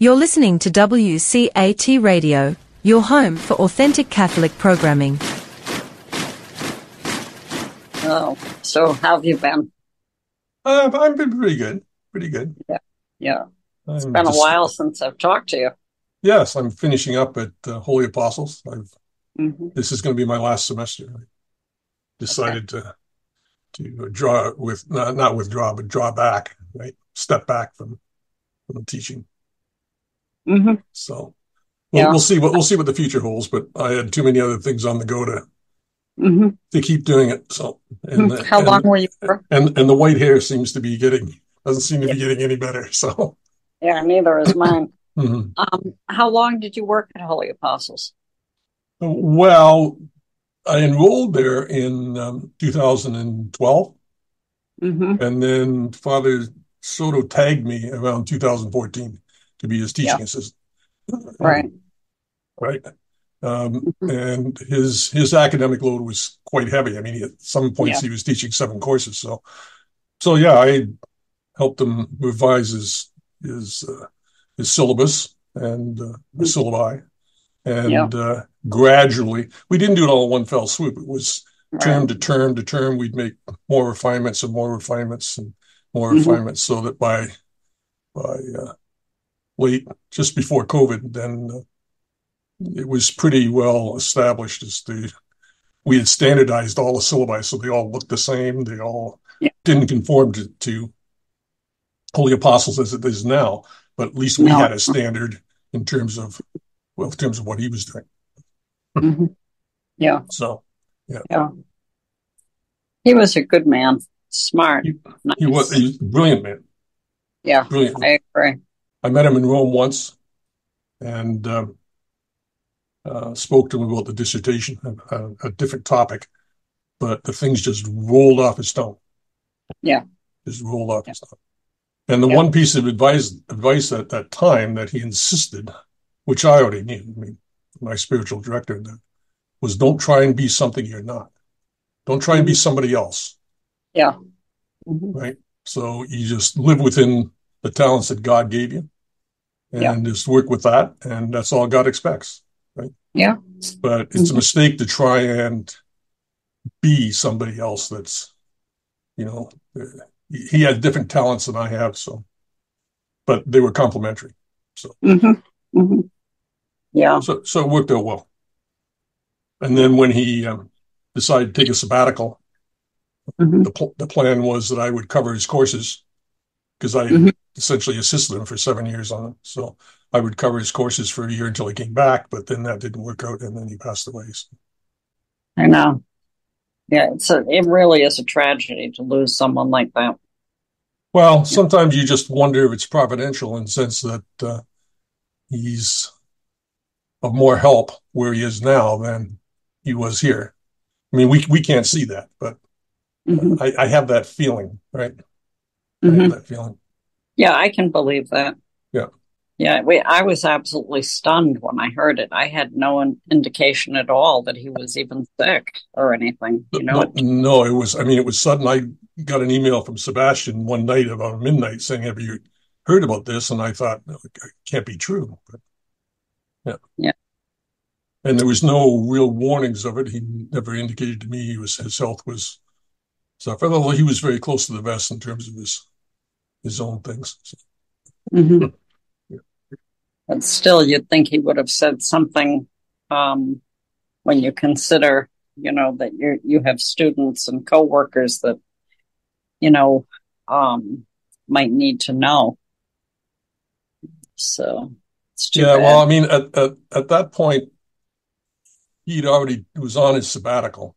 You're listening to WCAT Radio, your home for authentic Catholic programming. Oh, so how have you been? I've been pretty good. Pretty good. Yeah. It's been a while since I've talked to you. Yes, I'm finishing up at Holy Apostles. This is going to be my last semester. I decided to draw with not withdraw, but draw back, right? Step back from teaching. So we'll see what the future holds. But I had too many other things on the go to keep doing it. So how long were you? And the white hair doesn't seem to be getting any better. So yeah, neither is mine. How long did you work at Holy Apostles? Well, I enrolled there in 2012, and then Father Soto tagged me around 2014 to be his teaching assistant. Right. And his academic load was quite heavy. I mean, at some points he was teaching 7 courses. So yeah, I helped him revise his syllabus and the syllabi, and gradually, we didn't do it all in one fell swoop. It was term to term to term. We'd make more refinements and more refinements and more refinements, so that by late, just before COVID, then it was pretty well established we had standardized all the syllabi, so they all looked the same. They all didn't conform to Holy Apostles as it is now, but at least we had a standard in terms of what he was doing. Yeah. So, yeah. He was a good man, smart. Nice. He was a brilliant man. Yeah, brilliant. I agree. I met him in Rome once, and spoke to him about the dissertation, a different topic, but the things just rolled off his tongue. Yeah. Just rolled off his tongue. And the one piece of advice at that time that he insisted, which I already knew, I mean, my spiritual director, was don't try and be something you're not. Don't try and be somebody else. Yeah. Right? So you just live within the talents that God gave you and just work with that, and that's all God expects. Right? Yeah. But it's a mistake to try and be somebody else that's, he had different talents than I have, but they were complementary. So, yeah. So it worked out well. And then when he decided to take a sabbatical, the plan was that I would cover his courses, because I essentially assisted him for 7 years on it. So I would cover his courses for a year until he came back, but then that didn't work out, and then he passed away. So. I know. Yeah, it really is a tragedy to lose someone like that. Well, sometimes you just wonder if it's providential, in the sense that he's of more help where he is now than he was here. I mean, we can't see that, but I have that feeling, right? I have that feeling. Yeah, I can believe that. Yeah. Yeah, I was absolutely stunned when I heard it. I had no indication at all that he was even sick or anything. No, it was sudden. I got an email from Sebastian one night about midnight saying, "Have you heard about this?" And I thought, no, it can't be true. But, yeah. And there was no real warnings of it. He never indicated to me his health was suffering, although he was very close to the vest in terms of his own things. So. But still, you'd think he would have said something when you consider, that you have students and coworkers that, might need to know. So, it's too bad. Well, I mean, at that point, he'd already was on his sabbatical.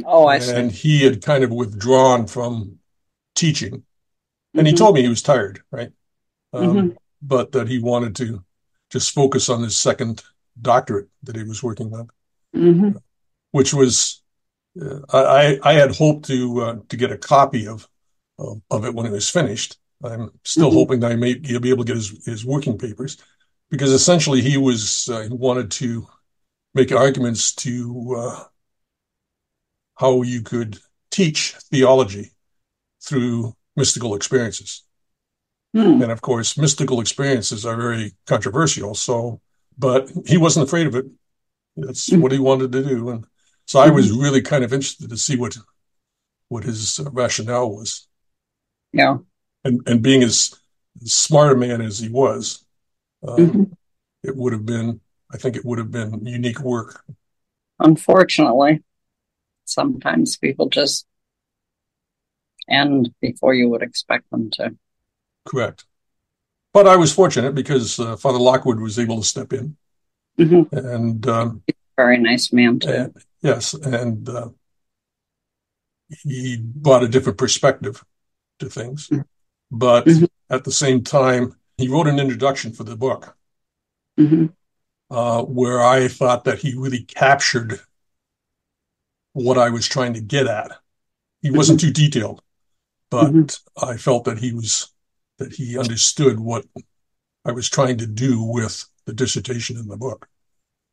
Oh, I see. And he had kind of withdrawn from teaching. And he told me he was tired, right? But that he wanted to just focus on his second doctorate that he was working on, which was, I had hoped to get a copy of it when it was finished. I'm still hoping that he'll be able to get his working papers, because essentially he wanted to make arguments to how you could teach theology through mystical experiences. And of course, mystical experiences are very controversial. So, but he wasn't afraid of it. That's what he wanted to do. And so I was really kind of interested to see what his rationale was. Yeah. And being as smart a man as he was, it would have been, I think it would have been unique work. Unfortunately, sometimes people just end before you would expect them to. Correct. But I was fortunate because Father Lockwood was able to step in. And very nice man, too. Yes. And he brought a different perspective to things. But at the same time, he wrote an introduction for the book where I thought that he really captured what I was trying to get at. He wasn't too detailed, but I felt that he understood what I was trying to do with the dissertation in the book.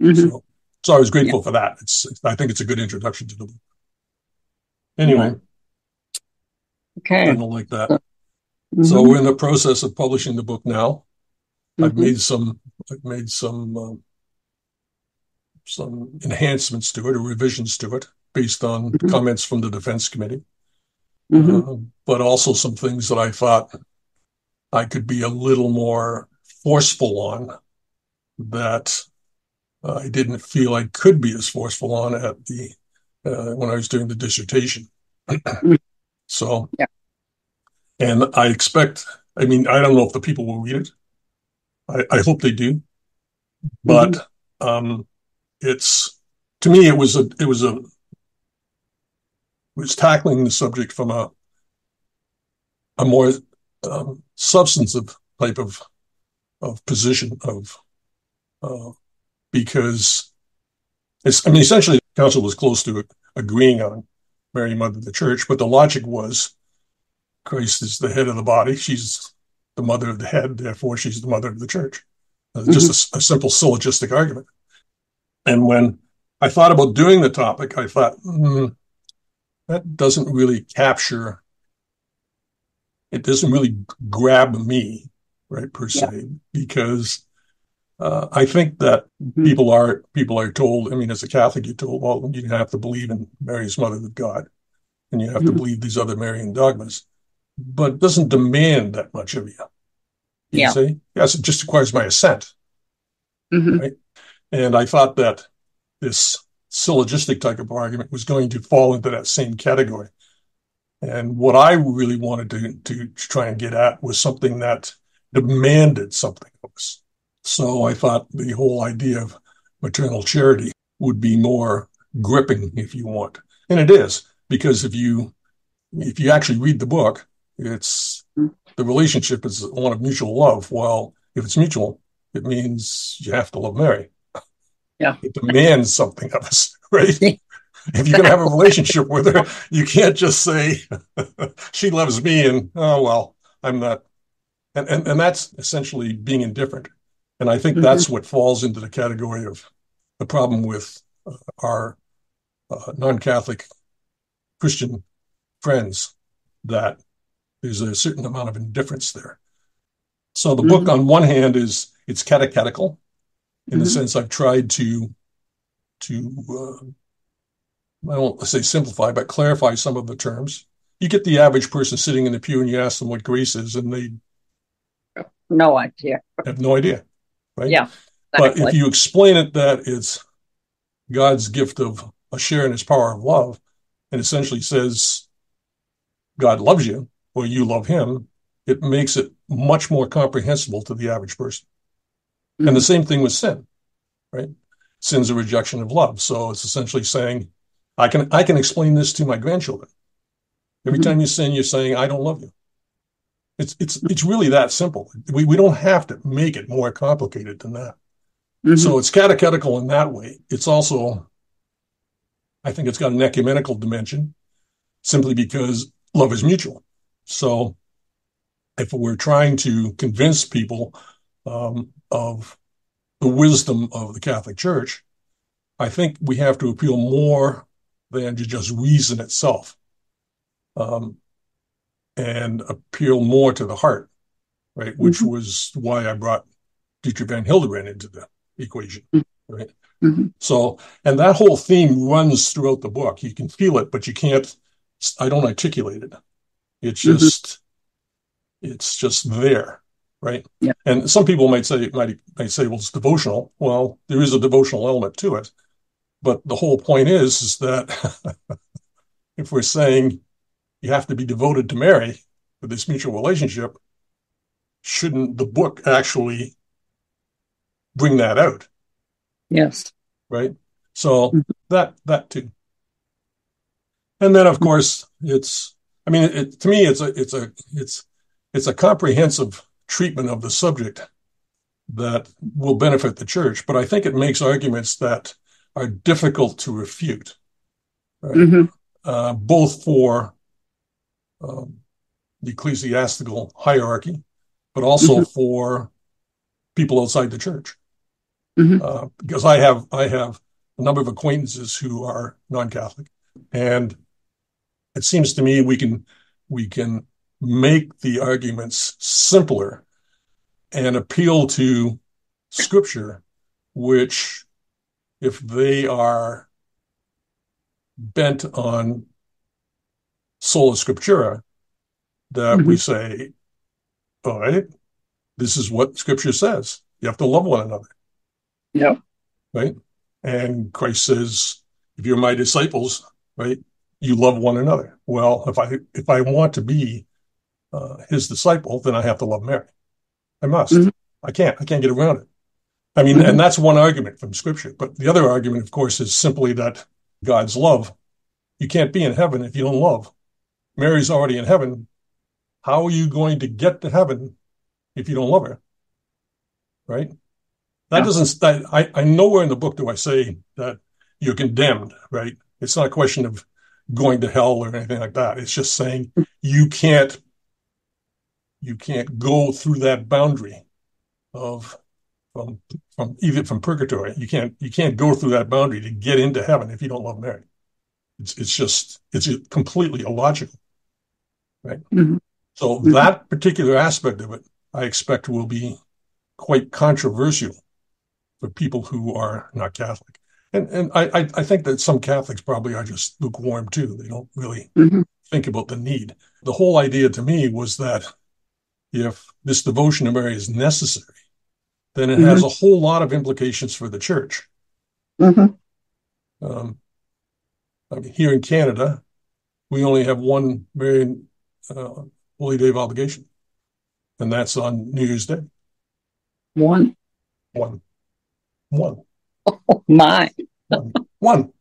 So I was grateful for that. I think it's a good introduction to the book. Anyway. Okay. I don't like that. So we're in the process of publishing the book now. I've made some enhancements to it or revisions to it based on comments from the defense committee, but also some things that I thought I could be a little more forceful on that I didn't feel I could be as forceful on at when I was doing the dissertation. So, and I expect, I don't know if the people will read it. I hope they do, but to me, it was tackling the subject from a more substantive type of position because essentially the council was close to agreeing on Mary, Mother of the Church, but the logic was Christ is the head of the body. She's the mother of the head. Therefore, she's the mother of the church. Just a simple syllogistic argument. And when I thought about doing the topic, I thought, that doesn't really capture, it doesn't really grab me, right, per se, because I think that people are told, as a Catholic, you're told, well, you have to believe in Mary as Mother of God, and you have to believe these other Marian dogmas, but it doesn't demand that much of you. You see? Yes, it just requires my assent, right? And I thought that this syllogistic type of argument was going to fall into that same category. And what I really wanted to try and get at was something that demanded something of us. So I thought the whole idea of maternal charity would be more gripping, if you want. And it is, because if you actually read the book, it's the relationship is one of mutual love. Well, if it's mutual, it means you have to love Mary. Yeah. It demands something of us, right? If you're going to have a relationship with her, you can't just say, she loves me and, oh, well, I'm not. And that's essentially being indifferent. And I think that's what falls into the category of the problem with our non-Catholic Christian friends, that there's a certain amount of indifference there. So the book, on one hand, it's catechetical, in the sense I've tried to I won't say simplify, but clarify some of the terms. You get the average person sitting in the pew and you ask them what grace is, and they no idea. Have no idea, right? Yeah, exactly. But if you explain it that it's God's gift of a share in his power of love, and essentially says God loves you or you love him, it makes it much more comprehensible to the average person. And the same thing with sin, right? Sin's a rejection of love. So it's essentially saying, I can explain this to my grandchildren. Every time you sin, you're saying, I don't love you. It's really that simple. We don't have to make it more complicated than that. So it's catechetical in that way. It's also, I think it's got an ecumenical dimension, simply because love is mutual. So if we're trying to convince people of the wisdom of the Catholic Church, I think we have to appeal more than to just reason itself, and appeal more to the heart. right? Which was why I brought Dietrich van Hildebrand into the equation, right? So, and that whole theme runs throughout the book. You can feel it, but I don't articulate it. It's just there, right? Yeah. And some people might say, well, it's devotional. Well, there is a devotional element to it. But the whole point is that if we're saying you have to be devoted to Mary for this mutual relationship, shouldn't the book actually bring that out? Yes. Right. So that too. And then, of course, to me, it's a comprehensive treatment of the subject that will benefit the church. But I think it makes arguments that are difficult to refute, right? Both for the ecclesiastical hierarchy, but also for people outside the church. Because I have a number of acquaintances who are non-Catholic, and it seems to me we can make the arguments simpler and appeal to Scripture, which, if they are bent on sola scriptura, that we say, all right, this is what Scripture says. You have to love one another. Yep. Right? And Christ says, if you're my disciples, right, you love one another. Well, if I want to be his disciple, then I have to love Mary. I must. I can't get around it. I mean, and that's one argument from Scripture. But the other argument, of course, is simply that God's love. You can't be in heaven if you don't love. Mary's already in heaven. How are you going to get to heaven if you don't love her? Right? That doesn't, I nowhere in the book do I say that you're condemned, right? It's not a question of going to hell or anything like that. It's just saying you can't go through that boundary from purgatory. You can't go through that boundary to get into heaven if you don't love Mary. It's completely illogical, right? So that particular aspect of it, I expect, will be quite controversial for people who are not Catholic. And I think that some Catholics probably are just lukewarm too. They don't really think about the need. The whole idea to me was that if this devotion to Mary is necessary, then it has a whole lot of implications for the church. I mean, here in Canada, we only have one Marian Holy Day of obligation, and that's on New Year's Day. One. Oh, my. One.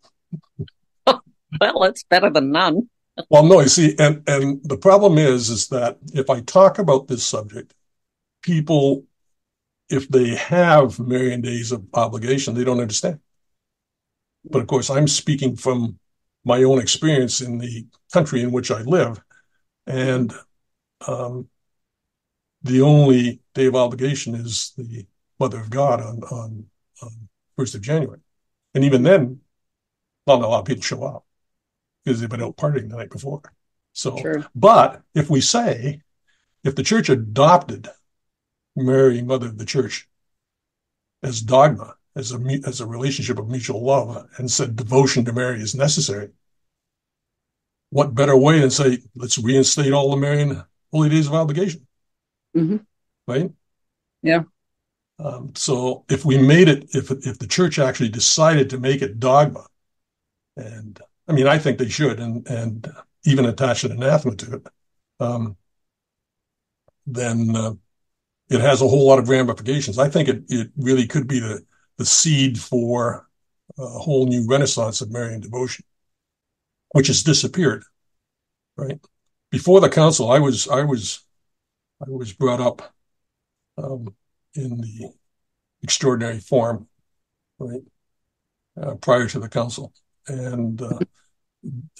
Well, it's better than none. Well, no, you see, and the problem is that if I talk about this subject, people, if they have Marian days of obligation, they don't understand. But of course, I'm speaking from my own experience in the country in which I live, and the only day of obligation is the Mother of God on 1st of January. And even then, not a lot of people show up because they've been out partying the night before. So, True. But if the church adopted Mary, Mother of the Church, as dogma, as a relationship of mutual love, and said devotion to Mary is necessary, what better way than say, let's reinstate all the Marian holy days of obligation, right? Yeah. So if we made it, if the church actually decided to make it dogma, and I mean, I think they should, and even attach an anathema to it, then it has a whole lot of ramifications. I think it really could be the seed for a whole new renaissance of Marian devotion, which has disappeared, right? Before the council, I was brought up in the extraordinary form, right, prior to the council. And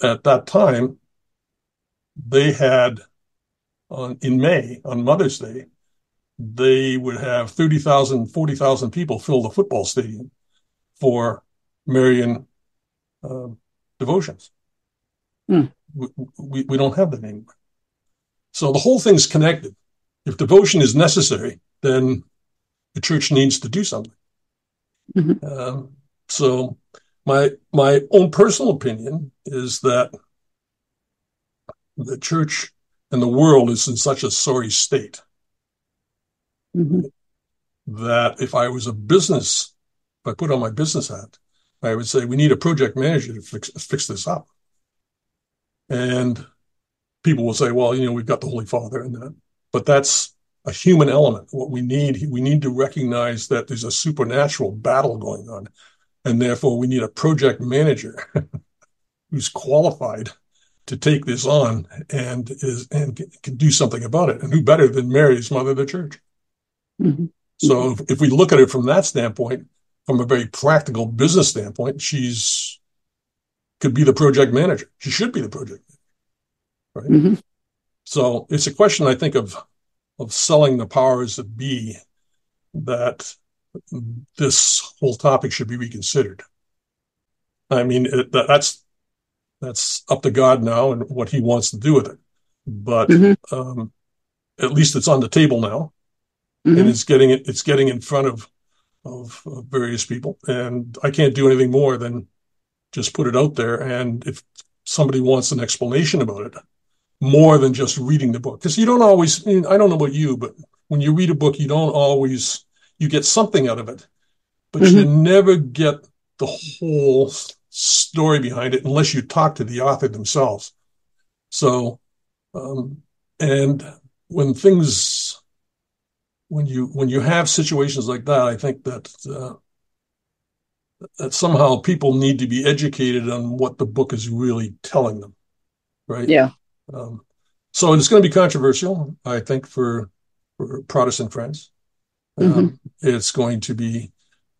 at that time, they had, in May, on Mother's Day, they would have 30,000, 40,000 people fill the football stadium for Marian devotions. We don't have that anymore. So the whole thing's connected. if devotion is necessary, then the church needs to do something. So my own personal opinion is that the church and the world is in such a sorry state that if I put on my business hat, I would say we need a project manager to fix this up. And people will say, well, we've got the Holy Father and that, but that's a human element. What we need to recognize that there's a supernatural battle going on, and therefore we need a project manager who's qualified to take this on and can do something about it. And who better than Mary's mother, the church? So if we look at it from that standpoint, from a very practical business standpoint, could be the project manager. She should be the project manager, right? So it's a question, I think, of selling the powers that be that this whole topic should be reconsidered. I mean, that's up to God now and what he wants to do with it. But at least it's on the table now, and it's getting in front of various people. And I can't do anything more than just put it out there. And if somebody wants an explanation about it, more than just reading the book, because you don't always, I don't know about you, but when you read a book, you get something out of it, but you never get the whole story behind it unless you talk to the author themselves. So, and when you have situations like that, I think that somehow people need to be educated on what the book is really telling them, right? Yeah. So it's going to be controversial, I think, for Protestant friends. It's going to be,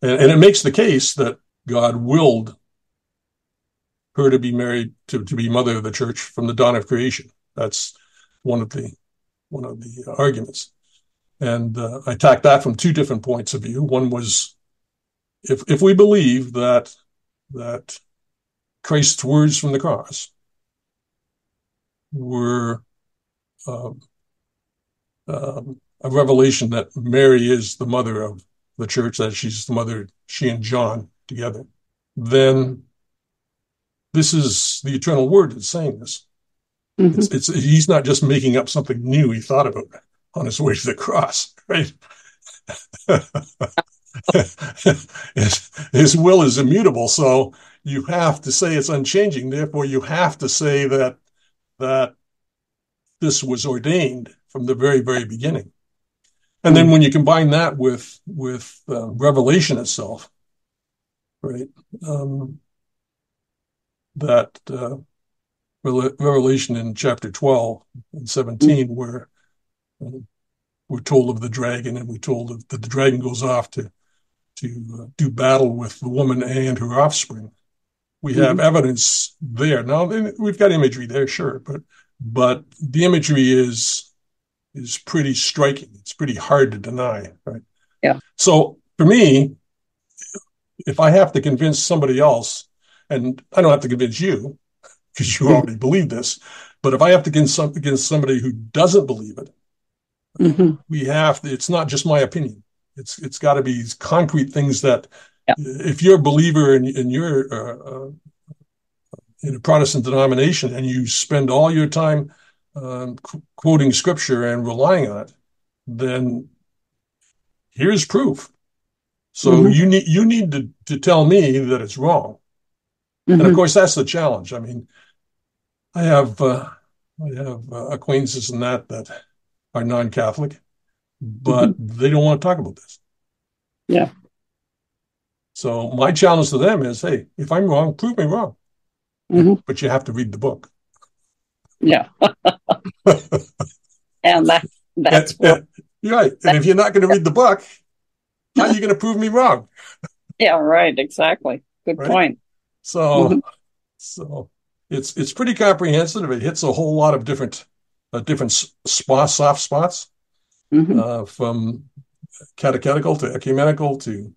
and it makes the case that God willed her to be married to be mother of the church from the dawn of creation. That's one of the arguments. And I attacked that from two different points of view. One was, if we believe that Christ's words from the cross were a revelation that Mary is the mother of the church, that she's the mother, she and John together, then this is the eternal word that's saying this. He's not just making up something new he thought about on his way to the cross, right? His will is immutable, so you have to say it's unchanging. Therefore, you have to say that this was ordained from the very, very beginning. And then when you combine that with Revelation itself, right? Revelation in chapter 12 and 17, where we're told of the dragon, and we're told that the dragon goes off to do battle with the woman and her offspring. We have evidence there. Now, we've got imagery there, sure, but the imagery is pretty striking. It's pretty hard to deny, right? Yeah. So for me, if I have to convince somebody else, and I don't have to convince you because you already believe this, but if I have to convince somebody who doesn't believe it, it's not just my opinion. It's got to be these concrete things that, if you're a believer and you're in a Protestant denomination and you spend all your time quoting scripture and relying on it, then here's proof. So you need to tell me that it's wrong. And of course, that's the challenge. I mean, I have acquaintances in that are non-Catholic, but they don't want to talk about this. Yeah. So my challenge to them is, hey, if I'm wrong, prove me wrong. But you have to read the book. Yeah. And that's what... You're right. And if you're not going to read the book, how are you going to prove me wrong? Yeah, right. Exactly. Good point. So it's pretty comprehensive. It hits a whole lot of different soft spots, from catechetical to ecumenical to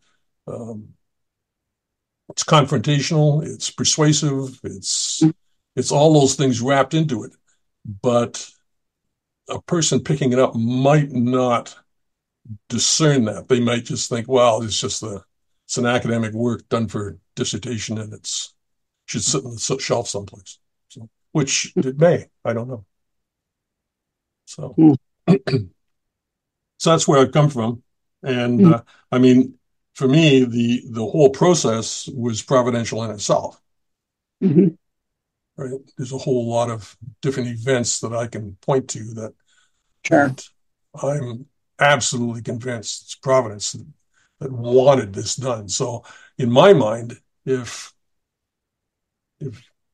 it's confrontational, it's persuasive, it's all those things wrapped into it. But a person picking it up might not discern that. They might just think, well, it's an academic work done for dissertation and should sit on the shelf someplace. So, which it may, I don't know. So, so that's where I've come from. And I mean, for me, the whole process was providential in itself. Mm-hmm. Right? There's a whole lot of different events that I can point to that, Sure. that I'm absolutely convinced it's providence that wanted this done. So in my mind, if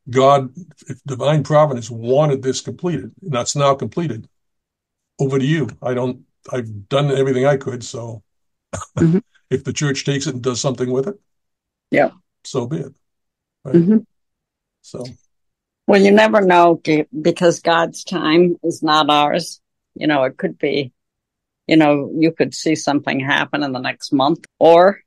divine providence wanted this completed, and that's now completed, over to you. I've done everything I could. So if the church takes it and does something with it, yeah, so be it. Right? So, well, you never know, because God's time is not ours. It could be, you could see something happen in the next month, or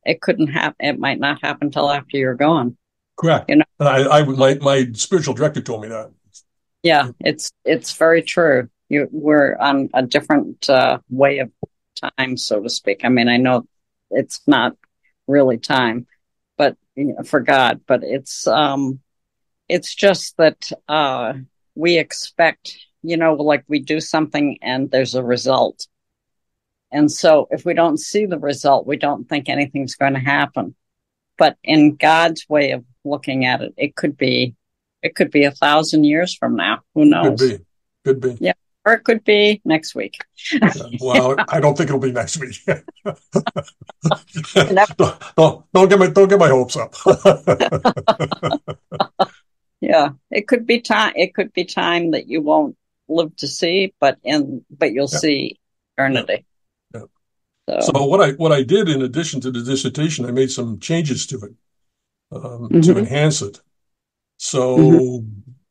it couldn't happen. It might not happen till after you're gone. Correct. My spiritual director told me that. Yeah, it's very true. We're on a different way of time, so to speak. I mean, I know it's not really time, but for God, but it's just that we expect, like we do something and there's a result. And so if we don't see the result, we don't think anything's going to happen. But in God's way of looking at it, it could be 1,000 years from now. Who knows? Could be. Yeah. Or it could be next week. Well, I don't think it'll be next week. Don't get my hopes up. Yeah, it could be time. It could be time that you won't live to see, but you'll see eternity. Yeah. So what I did in addition to the dissertation, I made some changes to it to enhance it. So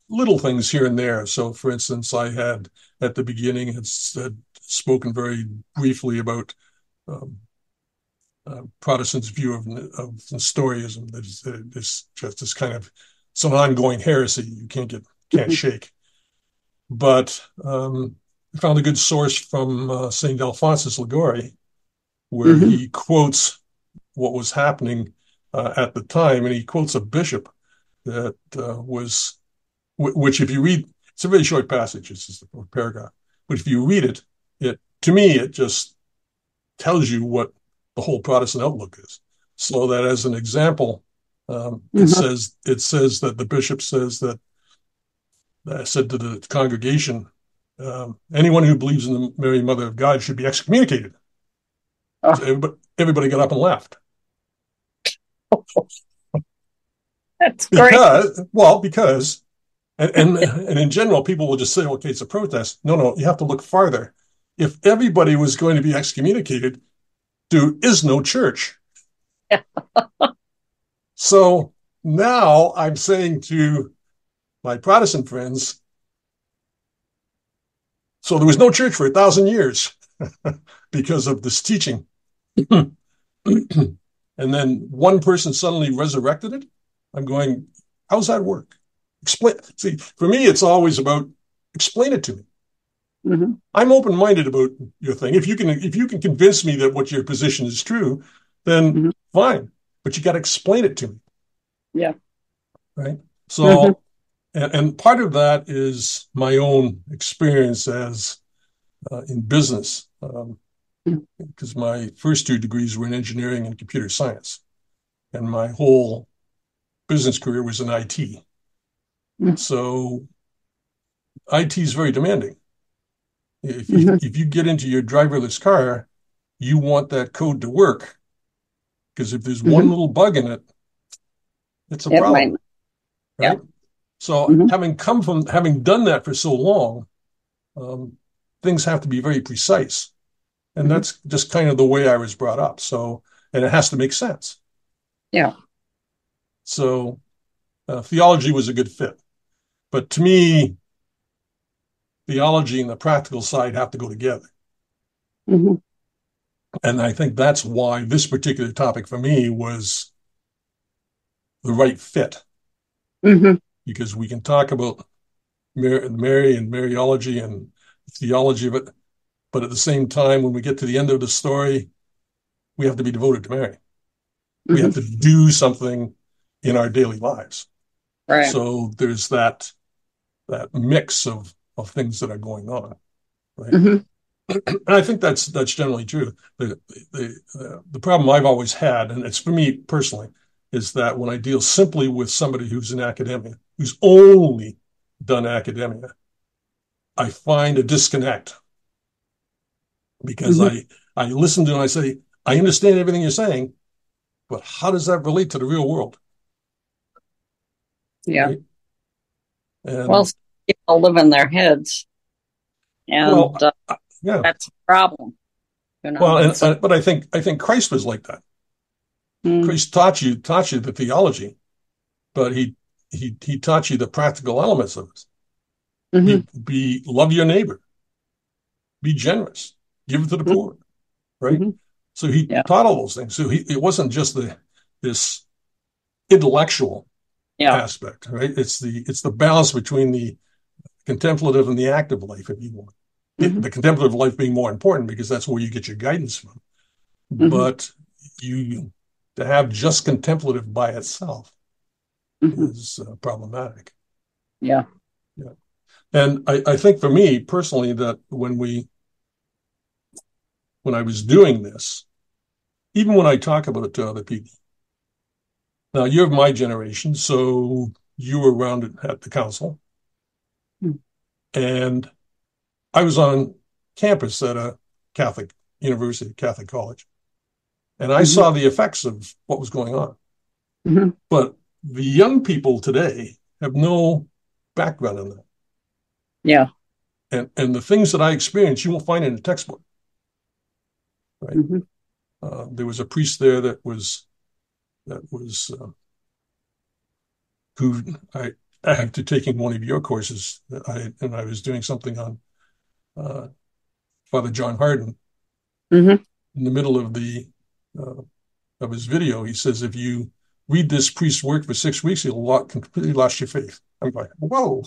little things here and there. So, for instance, I had at the beginning had spoken very briefly about Protestants' view of Nestorianism. There's just this kind of, it's an ongoing heresy you can't shake. But I found a good source from St. Alphonsus Liguori, where he quotes what was happening at the time, and he quotes a bishop that which if you read, it's a very short passage, it's just a paragraph, but if you read it, to me, it just tells you what the whole Protestant outlook is. So that as an example, it says that the bishop says that, said to the congregation, anyone who believes in the Mary Mother of God should be excommunicated. So everybody got up and left. That's great. Because and in general, people will just say, okay, it's a protest. No, you have to look farther. If everybody was going to be excommunicated, there is no church. So now I'm saying to my Protestant friends, so there was no church for 1,000 years because of this teaching. And then one person suddenly resurrected it. I'm going, how's that work? Explain. See, for me, it's always about explain it to me. I'm open-minded about your thing. If you can convince me that what your position is true, then fine. But you got to explain it to me. Yeah. Right. So, and part of that is my own experience as in business, because my first two degrees were in engineering and computer science, and my whole business career was in IT. So IT is very demanding. If you get into your driverless car, you want that code to work, because if there's one little bug in it, it's a problem. Right? So having done that for so long, things have to be very precise. And that's just kind of the way I was brought up. So, and it has to make sense. Yeah. So theology was a good fit. But to me, theology and the practical side have to go together. And I think that's why this particular topic for me was the right fit. Because we can talk about Mary and Mariology and theology of it. But at the same time, when we get to the end of the story, we have to be devoted to Mary. We have to do something in our daily lives. Right. So there's that mix of things that are going on, right? And I think that's generally true. The problem I've always had, and it's for me personally, is that when I deal simply with somebody who's in academia, who's only done academia, I find a disconnect because I listen to and I say, I understand everything you're saying, but how does that relate to the real world? Yeah. Right? And, well, people live in their heads, and yeah, that's a problem. Well, but I think Christ was like that. Christ taught you the theology, but he taught you the practical elements of it. Love your neighbor, be generous, give to the poor, right? So he taught all those things. So it wasn't just this intellectual aspect, right? It's the balance between the contemplative and the active life, if you want. The contemplative life being more important because that's where you get your guidance from. But to have just contemplative by itself is problematic. Yeah. And I think for me personally that when I was doing this, even when I talk about it to other people, now you're of my generation, so you were around at the council, and I was on campus at a Catholic university, Catholic college, and I saw the effects of what was going on. But the young people today have no background in that. Yeah. And the things that I experienced, you won't find in a textbook. Right. There was a priest there that was who after taking one of your courses, I was doing something on Father John Hardin. In the middle of of his video, he says, if you read this priest's work for 6 weeks, you'll completely lost your faith. I'm like, whoa.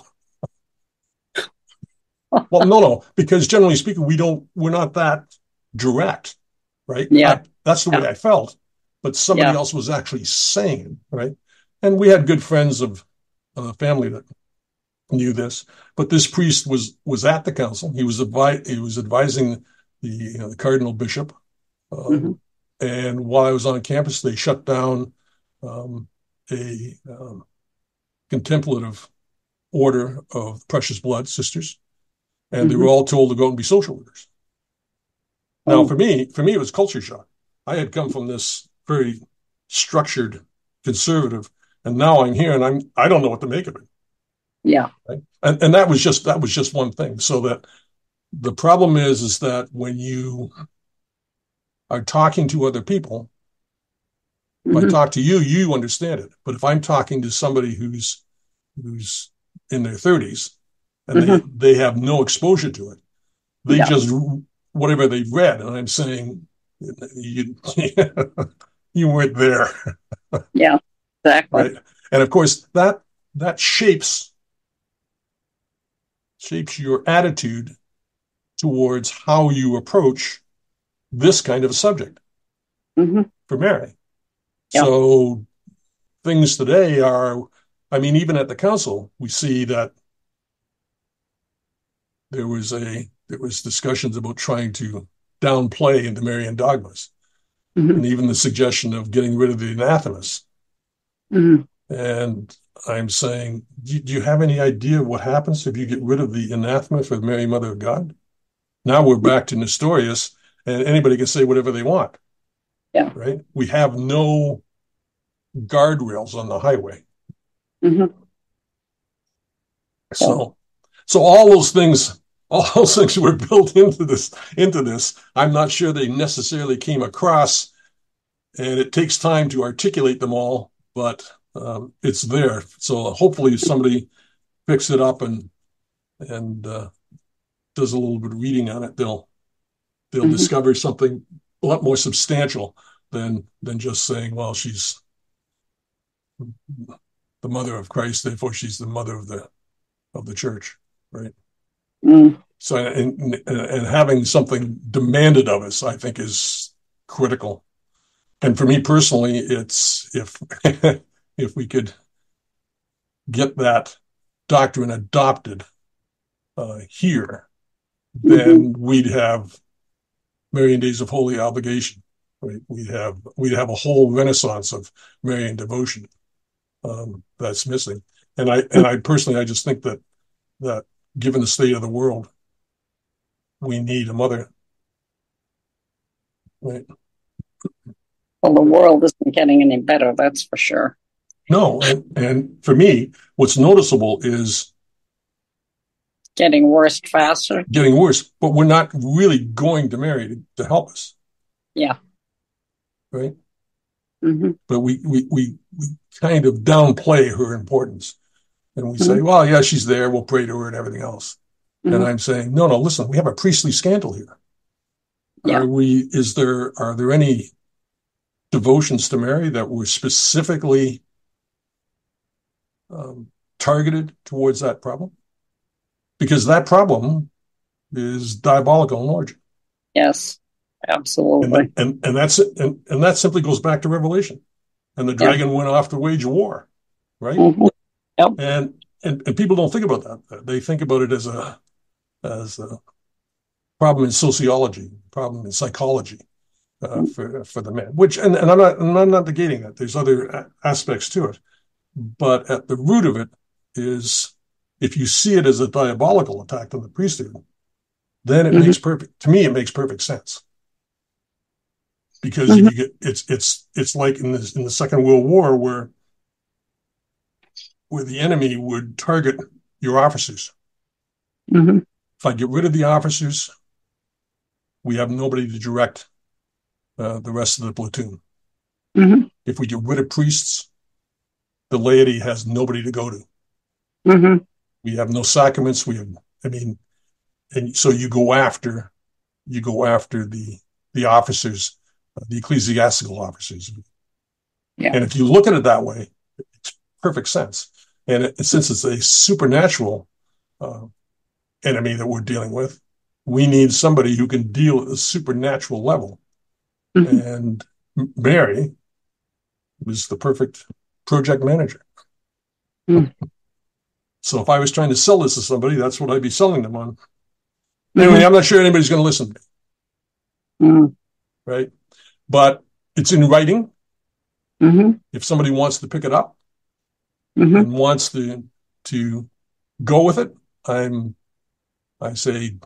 Well, no, because generally speaking, we're not that direct, right? Yeah. That's the way I felt, but somebody else was actually saying, right? And we had good friends of the family that knew this, but this priest was at the council. He was advising the cardinal bishop, and while I was on campus, they shut down a contemplative order of Precious Blood Sisters, and they were all told to go and be social workers. Now, for me, it was culture shock. I had come from this very structured conservative, and now I'm here, and I don't know what to make of it. Yeah, right? And that was just one thing. So that the problem is that when you are talking to other people, if I talk to you, you understand it. But if I'm talking to somebody who's in their 30s and they have no exposure to it, they just whatever they've read, and I'm saying you weren't there. Yeah, exactly. Right, and of course that shapes your attitude towards how you approach this kind of a subject for Mary. Yep. So things today are, I mean, even at the council, we see that there was discussions about trying to downplay into Marian dogmas, and even the suggestion of getting rid of the anathemas. And I'm saying, do you have any idea what happens if you get rid of the anathema for Mary, Mother of God? Now we're back to Nestorius, and anybody can say whatever they want. Yeah. Right? We have no guardrails on the highway. So all those things were built into this. I'm not sure they necessarily came across, and it takes time to articulate them all, but it's there. So hopefully somebody picks it up and does a little bit of reading on it. They'll discover something a lot more substantial than just saying, well, she's the mother of Christ, therefore she's the mother of the church, right? So, and having something demanded of us, I think, is critical. And for me personally, it's if if we could get that doctrine adopted here, then we'd have Marian days of holy obligation. Right? We'd have a whole renaissance of Marian devotion that's missing. And I personally, I just think that given the state of the world, we need a mother. Right? Well, the world isn't getting any better, that's for sure. No, and for me, what's noticeable is getting worse faster. Getting worse, but we're not really going to Mary to help us. Yeah. Right? Mm-hmm. But we kind of downplay her importance. And we say, well, yeah, she's there. We'll pray to her and everything else. Mm-hmm. And I'm saying, no, listen, we have a priestly scandal here. Yeah. Are there any devotions to Mary that were specifically targeted towards that problem? Because that problem is diabolical in origin. Yes, absolutely. And that simply goes back to Revelation. And the dragon went off to wage a war, right? Mm-hmm. Yep. And people don't think about that. They think about it as a problem in sociology, problem in psychology for the man. Which and I'm not negating that. There's other aspects to it, but at the root of it is, if you see it as a diabolical attack on the priesthood, then it makes perfect sense. Because if you get it's like in the Second World War where the enemy would target your officers. Mm-hmm. If I get rid of the officers, we have nobody to direct the rest of the platoon. Mm-hmm. If we get rid of priests, the laity has nobody to go to. Mm-hmm. We have no sacraments. And so you go after the officers, the ecclesiastical officers. Yeah. And if you look at it that way, it makes perfect sense. And since it's a supernatural enemy that we're dealing with, we need somebody who can deal at a supernatural level. Mm-hmm. And Mary was the perfect project manager. Mm-hmm. So if I was trying to sell this to somebody, that's what I'd be selling them on. Anyway, I'm not sure anybody's going to listen to me. Mm-hmm. Right? But it's in writing. Mm-hmm. If somebody wants to pick it up and wants to go with it, I say,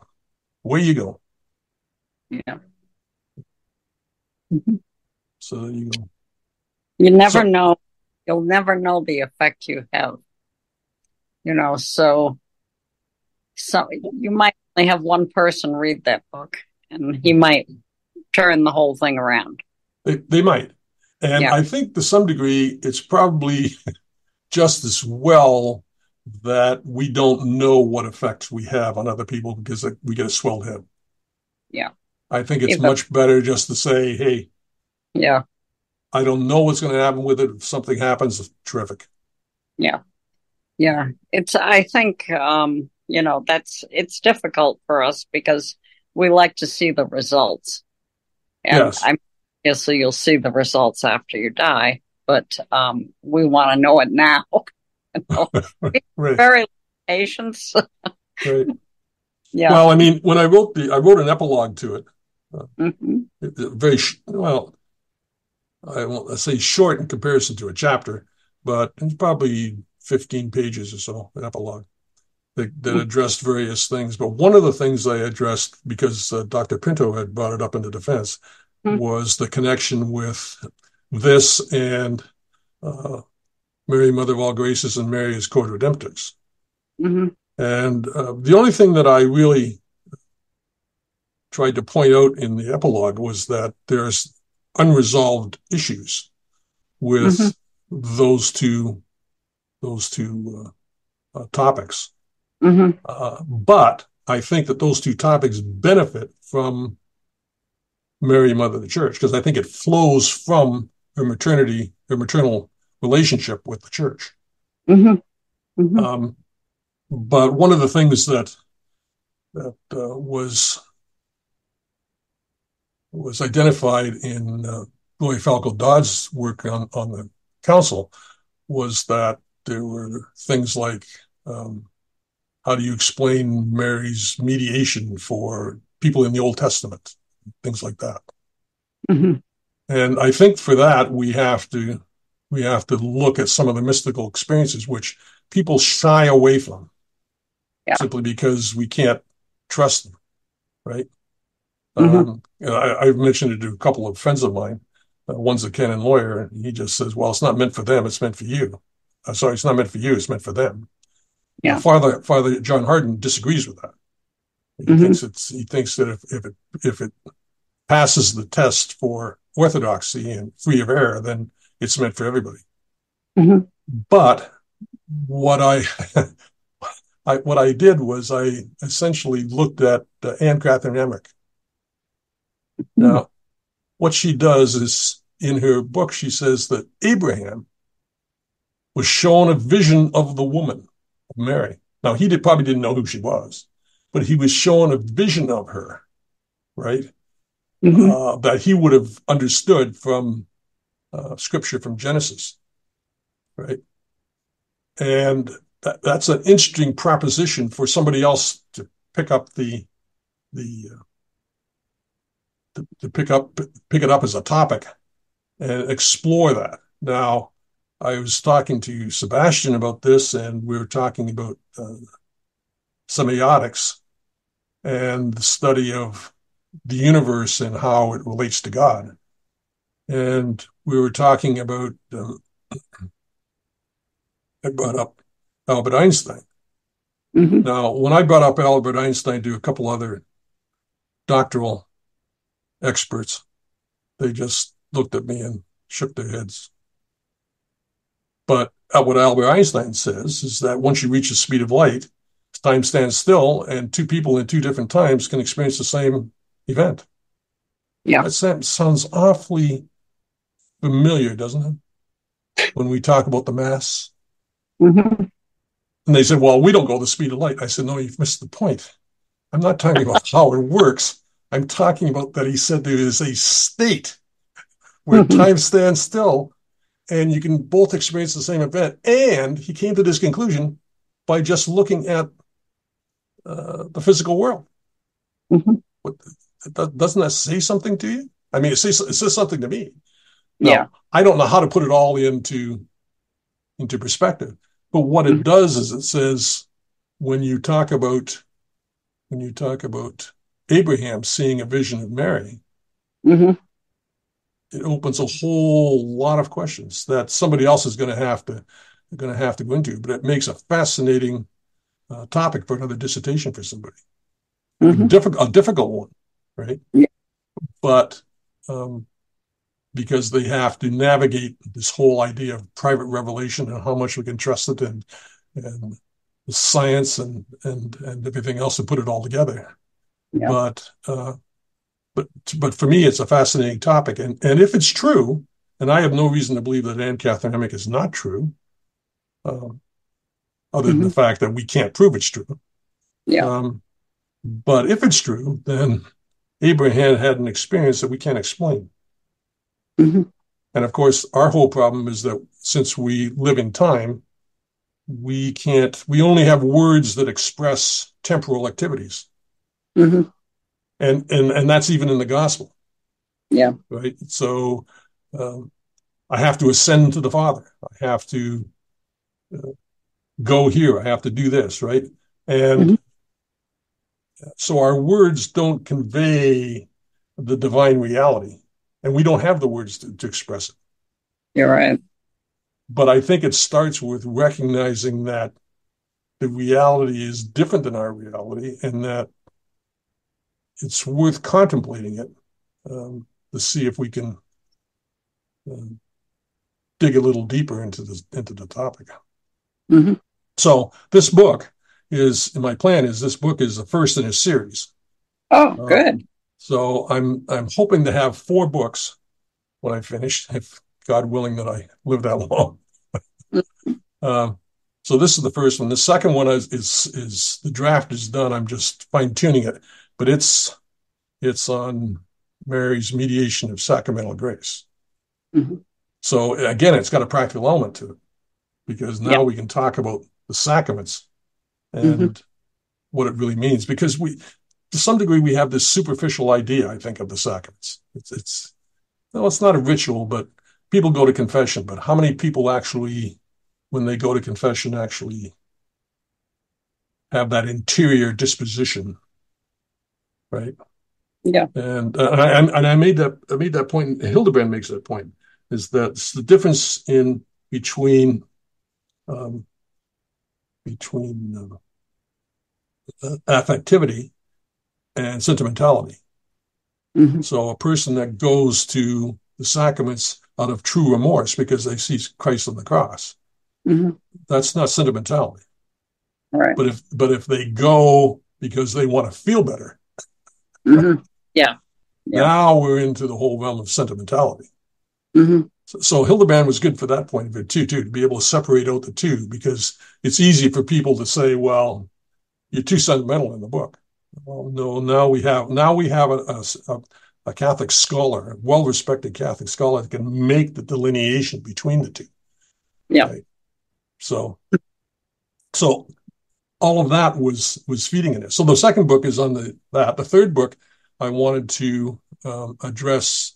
away you go. Yeah. Mm-hmm. So there you go. You never know. You'll never know the effect you have. So you might only have one person read that book, and he might turn the whole thing around. They might. And I think to some degree, it's probably just as well that we don't know what effects we have on other people because we get a swelled head. Yeah. I think it's much better just to say, hey, I don't know what's going to happen with it. If something happens, terrific. Yeah. Yeah. I think, it's difficult for us because we like to see the results. And yes. Obviously you'll see the results after you die, but we want to know it now. Right. Very patience. Right. Yeah. Well, when I wrote an epilogue to it. I won't say short in comparison to a chapter, but it's probably 15 pages or so, an epilogue that addressed various things. But one of the things I addressed, because Dr. Pinto had brought it up into defense, was the connection with this and Mary, Mother of All Graces, and Mary as Corde Redemptrix. Mm-hmm. And the only thing that I really tried to point out in the epilogue was that there's unresolved issues with those two topics. But I think that those two topics benefit from Mary, Mother of the Church, because I think it flows from her maternal relationship with the Church. But one of the things that was identified in Gloria Falco-Dodd's work on the council was that there were things like how do you explain Mary's mediation for people in the Old Testament, things like that. Mm-hmm. And I think for that we have to look at some of the mystical experiences which people shy away from, simply because we can't trust them, right? Mm-hmm. I've mentioned it to a couple of friends of mine. One's a canon lawyer, and he just says, "Well, it's not meant for them; it's meant for you." Sorry, it's not meant for you; it's meant for them. Yeah. Father John Hardin disagrees with that. He thinks that if it passes the test for orthodoxy and free of error, then it's meant for everybody. Mm-hmm. But what I did was I essentially looked at Anne Catherine Emmerich. Now, what she does is, in her book, she says that Abraham was shown a vision of the woman, of Mary. Now, he probably didn't know who she was, but he was shown a vision of her, right? That he would have understood from scripture from Genesis, right? And that's an interesting proposition for somebody else to pick up pick it up as a topic and explore that. Now, I was talking to Sebastian about this, and we were talking about semiotics and the study of the universe and how it relates to God. And we were talking about, I brought up Albert Einstein. Now, when I brought up Albert Einstein to a couple other doctoral experts, they just looked at me and shook their heads. But what Albert Einstein says is that once you reach the speed of light, time stands still, and two people in two different times can experience the same event. Yeah. That sounds awfully familiar, doesn't it? When we talk about the mass. Mm-hmm. And they said, well, we don't go the speed of light. I said, no, you've missed the point. I'm not talking about how it works. I'm talking about that he said there is a state where time stands still and you can both experience the same event. And he came to this conclusion by just looking at the physical world. Doesn't that say something to you? I mean, it says something to me. Now, I don't know how to put it all into perspective, but what it does is it says when you talk about Abraham seeing a vision of Mary, it opens a whole lot of questions that somebody else is going to have to go into. But it makes a fascinating topic for another dissertation for somebody. A difficult one, right? Yeah. But because they have to navigate this whole idea of private revelation and how much we can trust it and the science and everything else to put it all together. Yeah. But for me, it's a fascinating topic. And if it's true, and I have no reason to believe that Anne Catherine Emmerich is not true, other than the fact that we can't prove it's true. Yeah. But if it's true, then Abraham had an experience that we can't explain. And of course, our whole problem is that since we live in time, we only have words that express temporal activities. And that's even in the gospel. Yeah. Right. So I have to ascend to the Father. I have to go here. I have to do this. Right. And so our words don't convey the divine reality, and we don't have the words to express it. You're right. But I think it starts with recognizing that the reality is different than our reality, and that it's worth contemplating it to see if we can dig a little deeper into the topic. So this book my plan is this book is the first in a series. Oh, good. So I'm hoping to have 4 books when I finish, if God willing that I live that long. So this is the first one. The second one is the draft is done. I'm just fine tuning it, but it's on Mary's mediation of sacramental grace. Mm-hmm. So again, it's got a practical element to it, because now we can talk about the sacraments and what it really means. Because to some degree, we have this superficial idea, I think, of the sacraments. It's not a ritual, but people go to confession. But how many people actually, when they go to confession, actually have that interior disposition, right? Yeah. And I made that point. And Hildebrand makes that point: is that it's the difference between affectivity and sentimentality. Mm-hmm. So a person that goes to the sacraments out of true remorse because they see Christ on the cross, that's not sentimentality. Right. But if they go because they want to feel better, yeah. Now we're into the whole realm of sentimentality. So Hildebrand was good for that point of it too, to be able to separate out the two, because it's easy for people to say, well, you're too sentimental in the book. Well, no, now we have a Catholic scholar, a well-respected Catholic scholar, that can make the delineation between the two. Yeah. Right? So all of that was feeding in it. So the second book is on that. The third book, I wanted to address.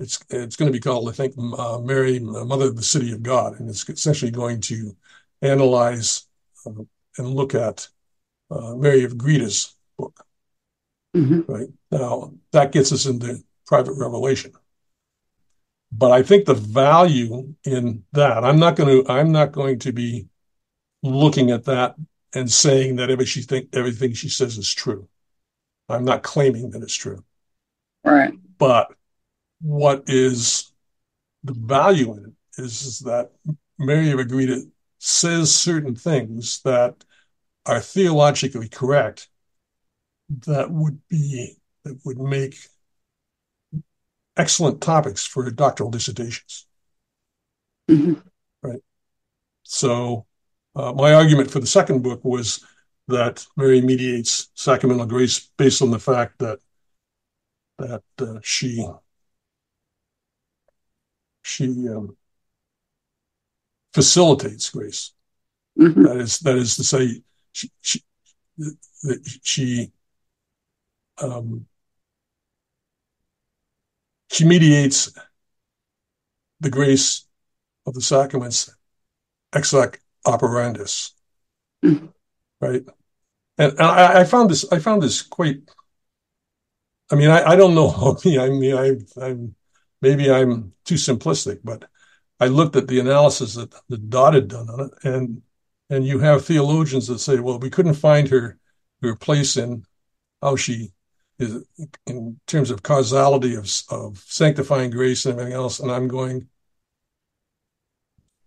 It's going to be called, I think, Mary, Mother of the City of God, and it's essentially going to analyze and look at Mary of Greda's book. Right now, that gets us into private revelation. But I think the value in that, I'm not going to be looking at that and saying that everything she says is true. I'm not claiming that it's true. Right. But what is the value in it is that Mary of Agreda says certain things that are theologically correct that would make excellent topics for doctoral dissertations. Right. So my argument for the second book was that Mary mediates sacramental grace based on the fact that she facilitates grace. That is to say, she mediates the grace of the sacraments ex hoc operandis, right? And I found this quite. I mean, I don't know. I'm maybe I'm too simplistic, but I looked at the analysis that Dodd had done on it, and you have theologians that say, well, we couldn't find her place in how she is in terms of causality of sanctifying grace and everything else. And I'm going,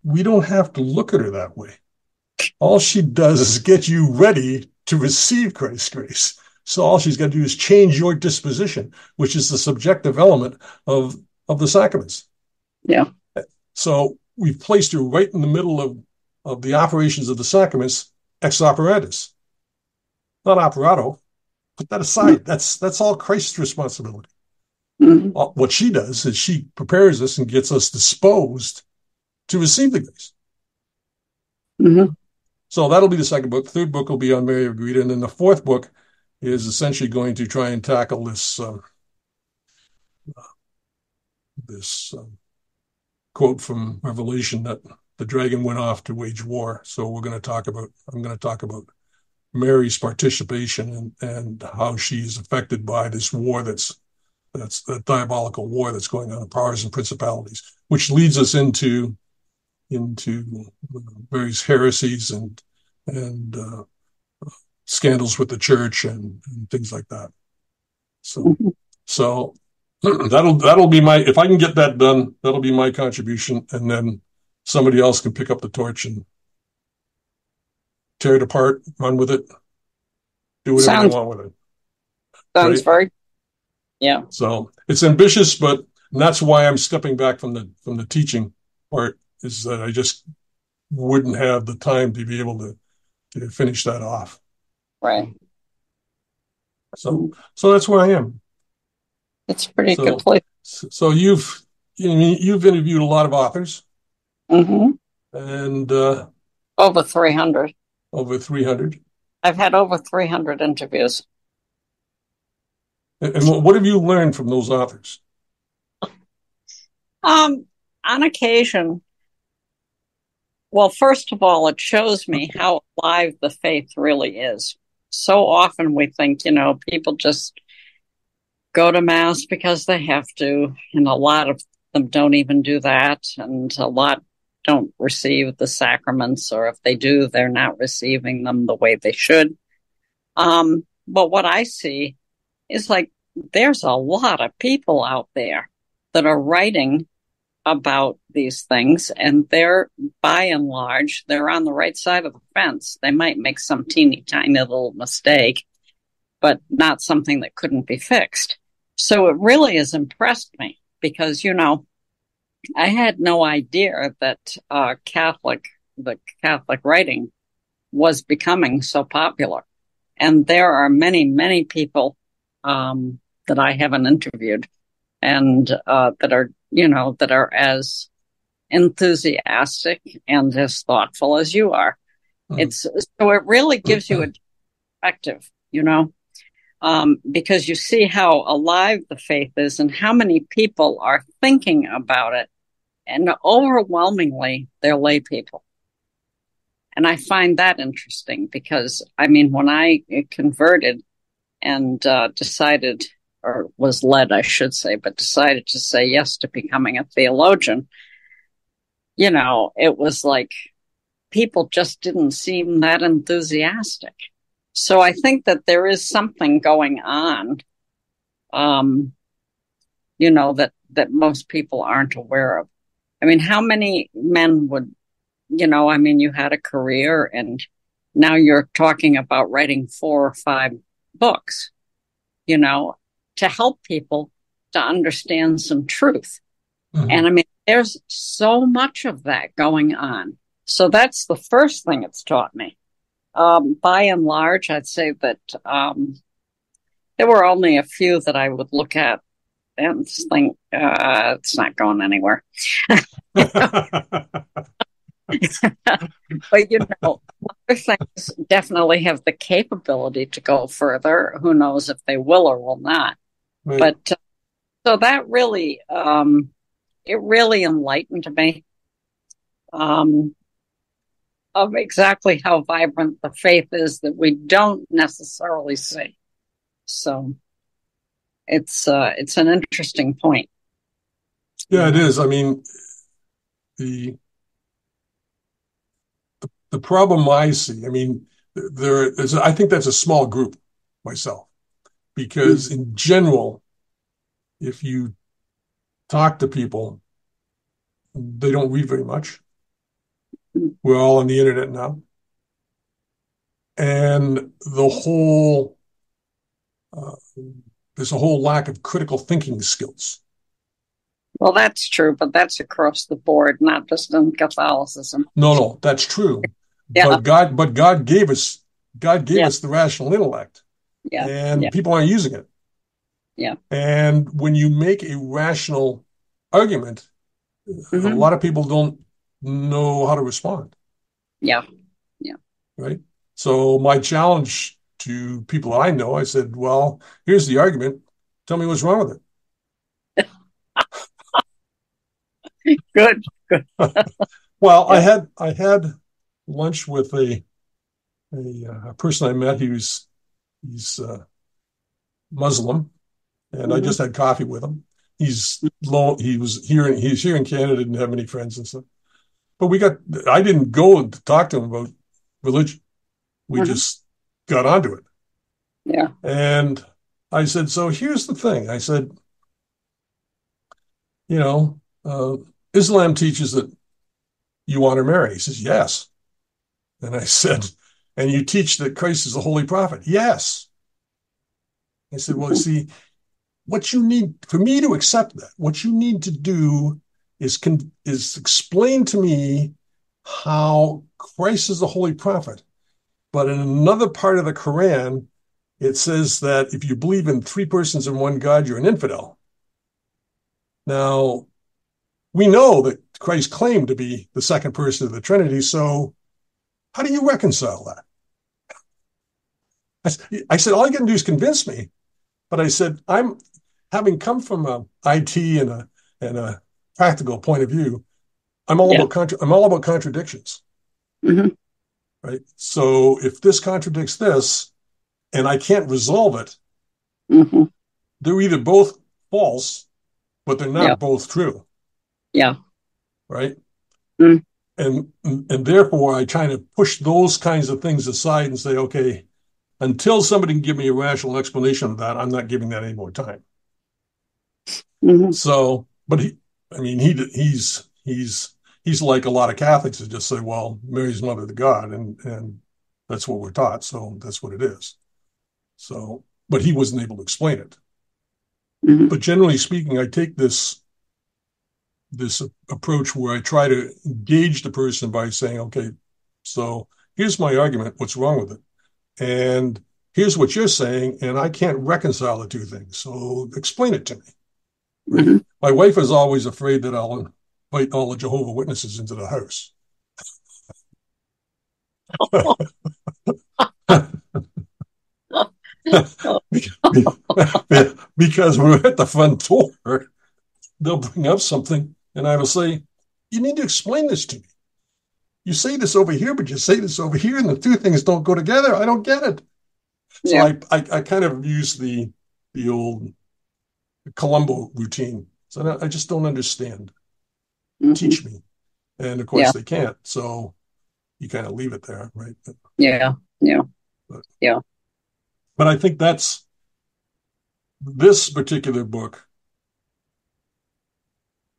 we don't have to look at her that way. All she does is get you ready to receive Christ's grace. So all she's got to do is change your disposition, which is the subjective element of the sacraments. Yeah. So we've placed her right in the middle of the operations of the sacraments ex operandis. Not operato. Put that aside. That's all Christ's responsibility. What she does is she prepares us and gets us disposed to receive the grace. So that'll be the second book. The third book will be on Mary of Agreda, and then the fourth book is essentially going to try and tackle this quote from Revelation that the dragon went off to wage war. So I'm going to talk about Mary's participation and how she's affected by this war that's the diabolical war that's going on in powers and principalities, which leads us into various heresies and scandals with the church and things like that. So that'll be if I can get that done, that'll be my contribution, and then somebody else can pick up the torch and tear it apart, run with it, do whatever they want with it. Sounds very, yeah. So it's ambitious, but that's why I'm stepping back from the teaching part, is that I just wouldn't have the time to be able to finish that off. Right. So that's where I am. It's a pretty good So place. so you've interviewed a lot of authors Mm-hmm. and Over 300. over 300. I've had over 300 interviews. And what have you learned from those authors? On occasion, well, first of all, it shows me how alive the faith really is. So often we think, people just go to Mass because they have to, and a lot of them don't even do that, and a lot don't receive the sacraments, or if they do, they're not receiving them the way they should. But what I see is like there's a lot of people out there that are writing about these things, and they're, by and large, they're on the right side of the fence. They might make some teeny tiny little mistake, but not something that couldn't be fixed. So it really has impressed me because, I had no idea that the Catholic writing was becoming so popular. And there are many, many people that I haven't interviewed and that are as enthusiastic and as thoughtful as you are. So it really gives you a perspective, because you see how alive the faith is and how many people are thinking about it. And overwhelmingly, they're lay people. And I find that interesting because, when I converted and decided, or was led, I should say, but decided to say yes to becoming a theologian, it was like people just didn't seem that enthusiastic. So I think that there is something going on, that most people aren't aware of. How many men would, you had a career and now you're talking about writing 4 or 5 books, to help people to understand some truth. Mm-hmm. And there's so much of that going on. So that's the first thing it's taught me. By and large, I'd say that there were only a few that I would look at and think, it's not going anywhere. But, other things definitely have the capability to go further. Who knows if they will or will not. Right. But so that really, it really enlightened me of exactly how vibrant the faith is that we don't necessarily see. So it's an interesting point. Yeah, it is. The problem I see, there is, I think that's a small group myself, because in general, if you talk to people, they don't read very much. We're all on the internet now. And there's a whole lack of critical thinking skills. Well, that's true, but that's across the board, not just in Catholicism. No, that's true. Yeah. But God gave us the rational intellect. Yeah. And people aren't using it. Yeah. And when you make a rational argument, a lot of people don't know how to respond. Yeah. Yeah. Right. So my challenge to people I know, I said, well, here's the argument. Tell me what's wrong with it. Good. Well, yeah. I had lunch with a person I met. He's Muslim, and I just had coffee with him. He's here in Canada, didn't have many friends and stuff. But I didn't go to talk to him about religion. We just got onto it. Yeah. And I said, so here's the thing. I said, Islam teaches that you honor Mary. He says, yes. And I said, and you teach that Christ is the holy prophet? Yes. I said, well, see, what you need, for me to accept that, what you need to do is explain to me how Christ is the holy prophet. But in another part of the Quran, it says that if you believe in three persons and one God, you're an infidel. Now, we know that Christ claimed to be the second person of the Trinity, so how do you reconcile that? I said, all you can do is convince me. But I said, I'm having come from a IT and a practical point of view. I'm all about contradictions, right? So if this contradicts this, and I can't resolve it, they're either both false, but they're not both true. Yeah. Right. And therefore I try to push those kinds of things aside and say, okay, until somebody can give me a rational explanation of that, I'm not giving that any more time. So, but he's like a lot of Catholics that just say, well, Mary's mother to God, and that's what we're taught, so that's what it is. So, but he wasn't able to explain it. But generally speaking, I take this approach where I try to engage the person by saying, okay, so here's my argument, what's wrong with it? And here's what you're saying, and I can't reconcile the two things. So explain it to me. Right? My wife is always afraid that I'll invite all the Jehovah's Witnesses into the house. Because we're at the front door, they'll bring up something, and I will say, you need to explain this to me. You say this over here, but you say this over here, and the two things don't go together. I don't get it. So I kind of use the old Columbo routine. So I just don't understand. Teach me. And of course they can't. So you kind of leave it there, right? But I think that's this particular book.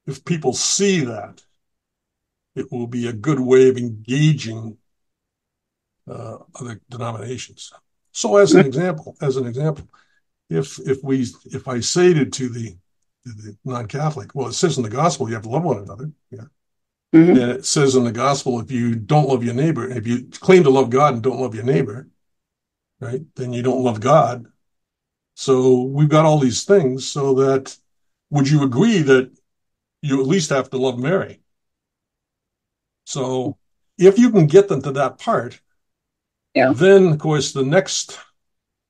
If people see that, it will be a good way of engaging other denominations. So as an example, if I say to the non-Catholic, well, it says in the gospel you have to love one another. Yeah. And it says in the gospel, if you don't love your neighbor, if you claim to love God and don't love your neighbor, right, then you don't love God. So we've got all these things, so that would you agree that you at least have to love Mary? So if you can get them to that part, then of course the next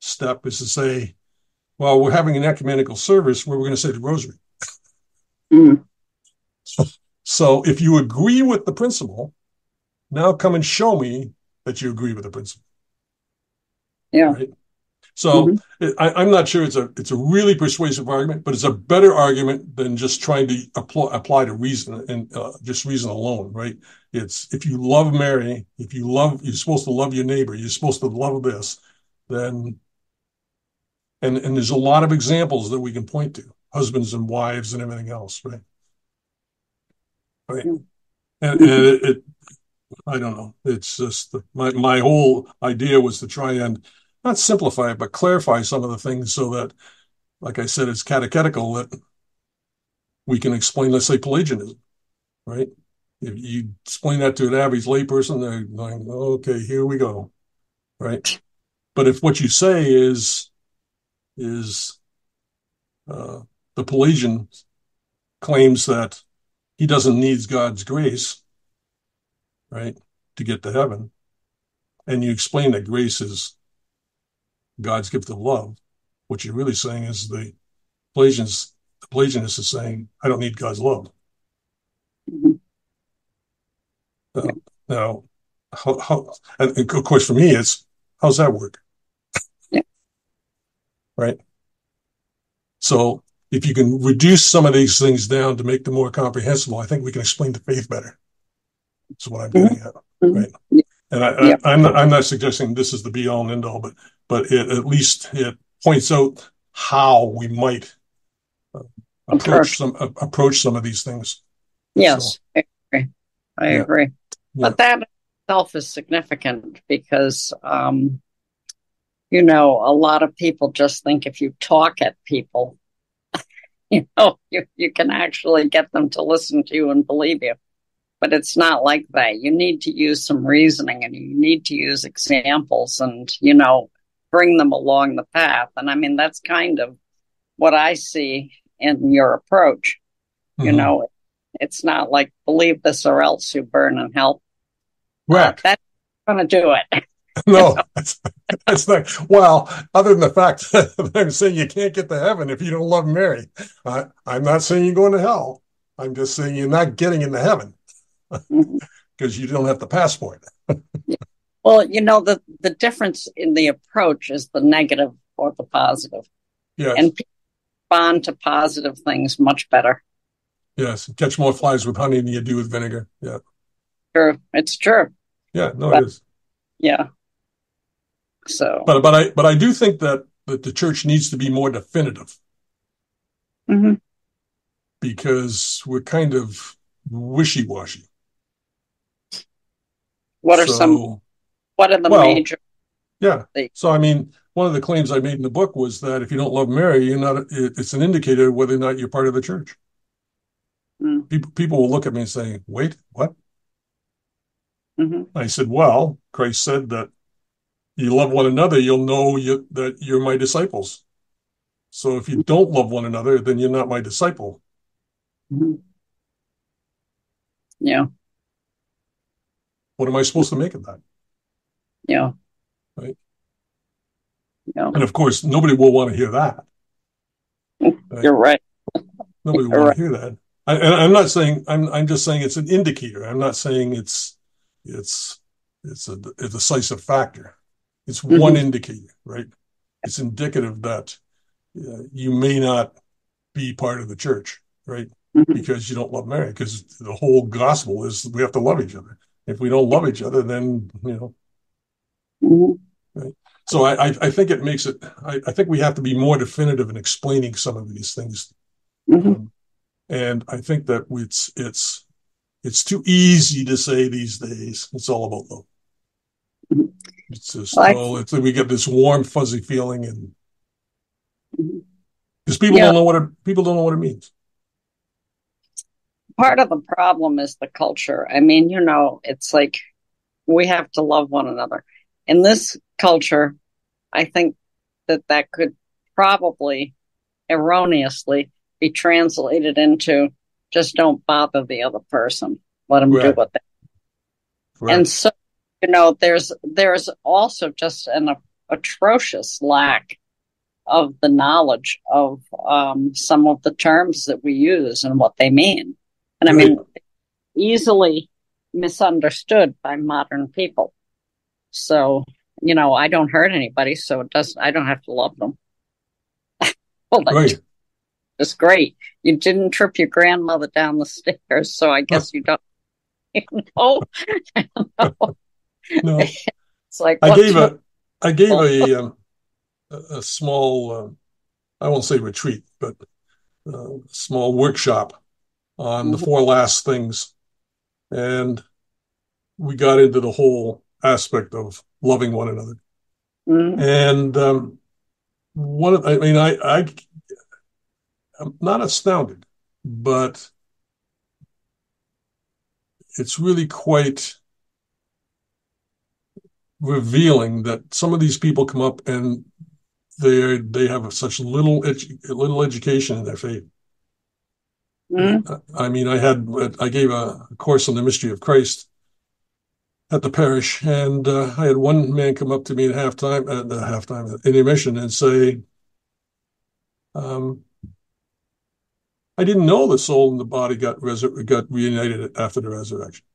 step is to say, well, we're having an ecumenical service where we're going to say the rosary. So if you agree with the principle, now come and show me that you agree with the principle. Right? So I'm not sure it's a really persuasive argument, but it's a better argument than just trying to apply to reason and just reason alone, right? It's if you love Mary, you're supposed to love your neighbor, you're supposed to love this, then and there's a lot of examples that we can point to, husbands and wives and everything else, right? Right. And it I don't know. It's just my whole idea was to try and not simplify it, but clarify some of the things so that, like I said, it's catechetical, that we can explain, let's say, Pelagianism, right? If you explain that to an average layperson, they're going, okay, here we go, right? But if what you say is the Pelagian claims that he doesn't need God's grace, right, to get to heaven, and you explain that grace is God's gift of love, what you're really saying is the Pelagianist is saying, I don't need God's love. Now, and of course, for me, it's how's that work? Right? So if you can reduce some of these things down to make them more comprehensible, I think we can explain the faith better. That's what I'm getting at, right? And I'm not suggesting this is the be all and end all, but at least it points out how we might approach some of these things. Yes, so, I agree. But that itself is significant because, a lot of people just think if you talk at people, you can actually get them to listen to you and believe you. but it's not like that. You need to use some reasoning, and you need to use examples and, bring them along the path. And I mean, that's kind of what I see in your approach. Mm-hmm. It's not like believe this or else you burn in hell. Right. That's going to do it. No, that's not. Well, other than the fact that I'm saying you can't get to heaven if you don't love Mary. I'm not saying you're going to hell. I'm just saying you're not getting into heaven because you don't have the passport. Well, the difference in the approach is the negative or the positive. Yes. And people respond to positive things much better. Yes. Catch more flies with honey than you do with vinegar. Yeah. True. It's true. Yeah. No, it is. Yeah. So. But I do think that the church needs to be more definitive because we're kind of wishy-washy. What are the major? Yeah. So, I mean, one of the claims I made in the book was that if you don't love Mary, it's an indicator of whether or not you're part of the church. People will look at me and say, wait, what? I said, well, Christ said that you love one another, you'll know that you're my disciples. So if you don't love one another, then you're not my disciple. Yeah. What am I supposed to make of that? Yeah. Right. Yeah. And of course, nobody will want to hear that. Right? You're right. Nobody will want to hear that. I'm not saying. I'm just saying it's an indicator. I'm not saying it's a decisive factor. It's one indicator, right? It's indicative that you may not be part of the church, right? Because you don't love Mary. Because the whole gospel is we have to love each other. If we don't love each other, then right? So I think it makes it. I think we have to be more definitive in explaining some of these things, and I think that it's too easy to say these days. It's all about love. It's just we get this warm, fuzzy feeling, and because people don't know what it means. Part of the problem is the culture. I mean, it's like we have to love one another. In this culture, I think that could probably erroneously be translated into just don't bother the other person. Let them do what they do. And so, there's also just an atrocious lack of the knowledge of some of the terms that we use and what they mean. And I mean, easily misunderstood by modern people. So, I don't hurt anybody, so I don't have to love them. Well, that's great. You didn't trip your grandmother down the stairs, so I guess you don't. No. It's like I gave a small, I won't say retreat, but a small workshop on the four last things, and we got into the whole aspect of loving one another. And I'm not astounded, but it's really quite revealing that some of these people come up and they have such little education in their faith. I mean, I gave a course on the mystery of Christ at the parish, and I had one man come up to me at halftime in intermission and say, I didn't know the soul and the body got reunited after the resurrection.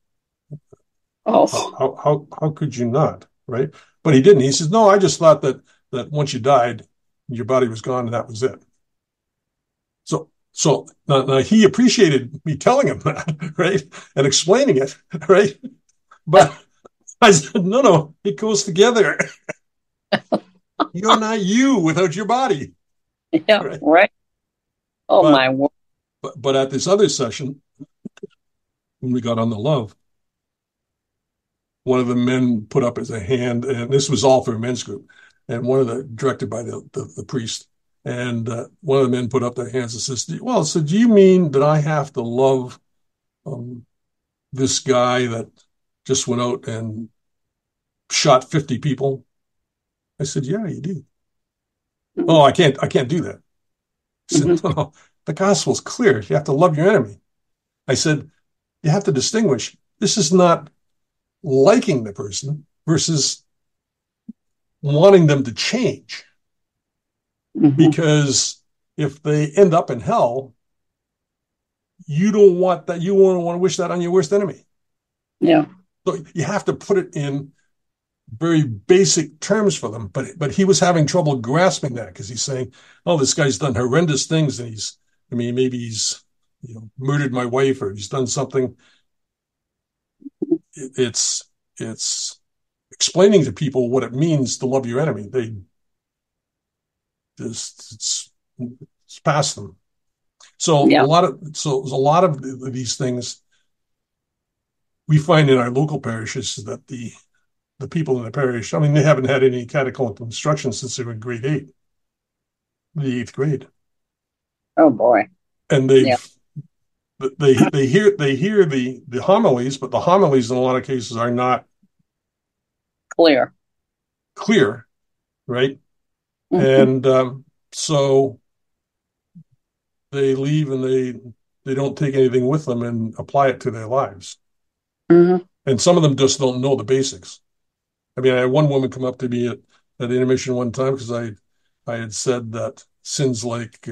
How could you not, right? But he didn't. He says, no, I just thought that once you died, your body was gone and that was it. So now he appreciated me telling him that, right? And explaining it, right? But I said, no, it goes together. You're not you without your body. Yeah, right. My word. But at this other session, when we got on the love, one of the men put up his hand, and this was all for a men's group, and directed by the priest. And one of the men put up their hands and says, do you mean that I have to love this guy that just went out and shot 50 people? I said, yeah, you do. Mm-hmm. Oh, I can't do that. I said, Mm-hmm. no, the gospel's clear. You have to love your enemy. I said, you have to distinguish. This is not liking the person versus wanting them to change. Mm-hmm. Because if they end up in hell, you don't want that. You won't want to wish that on your worst enemy. Yeah. So you have to put it in very basic terms for them. But he was having trouble grasping that because he's saying, "Oh, this guy's done horrendous things, and maybe he's, murdered my wife, or he's done something." It's explaining to people what it means to love your enemy. They just it's past them. So Yeah. a lot of these things we find in our local parishes that the people in the parish, I mean, they haven't had any catechetical instruction since they were in grade 8, the 8th grade, Oh boy. and Yeah. they hear the homilies, but the homilies in a lot of cases are not Clear. clear, right? Mm-hmm. And so they leave and they don't take anything with them and apply it to their lives. Mm-hmm. And some of them just don't know the basics. I mean, I had one woman come up to me at intermission one time because I had said that sins like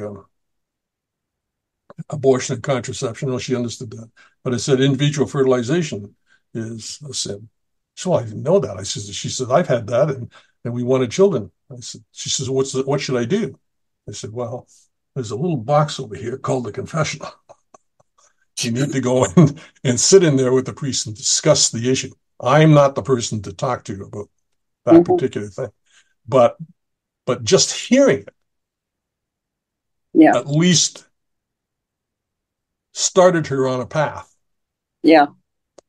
abortion and contraception. Well, she understood that. But I said in vitro fertilization is a sin. So I didn't know that. She said, I've had that and we wanted children. She says, what should I do? I said, well, there's a little box over here called the confessional. You need to go in and sit in there with the priest and discuss the issue. I'm not the person to talk to about that Mm-hmm. particular thing. But just hearing it Yeah. at least started her on a path, Yeah.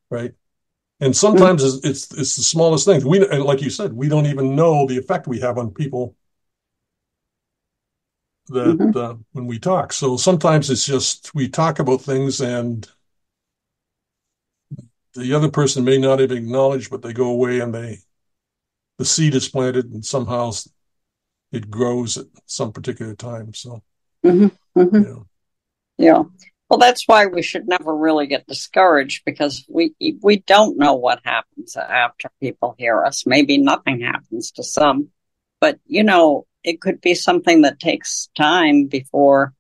right? And Mm-hmm. sometimes it's the smallest things. And like you said, we don't even know the effect we have on people that Mm-hmm. when we talk. So sometimes it's just we talk about things and the other person may not have acknowledged, but they go away and the seed is planted and somehow it grows at some particular time. So, Mm-hmm. Mm-hmm. you know, Yeah. Well, that's why we should never really get discouraged because we don't know what happens after people hear us. Maybe nothing happens to some, but it could be something that takes time before,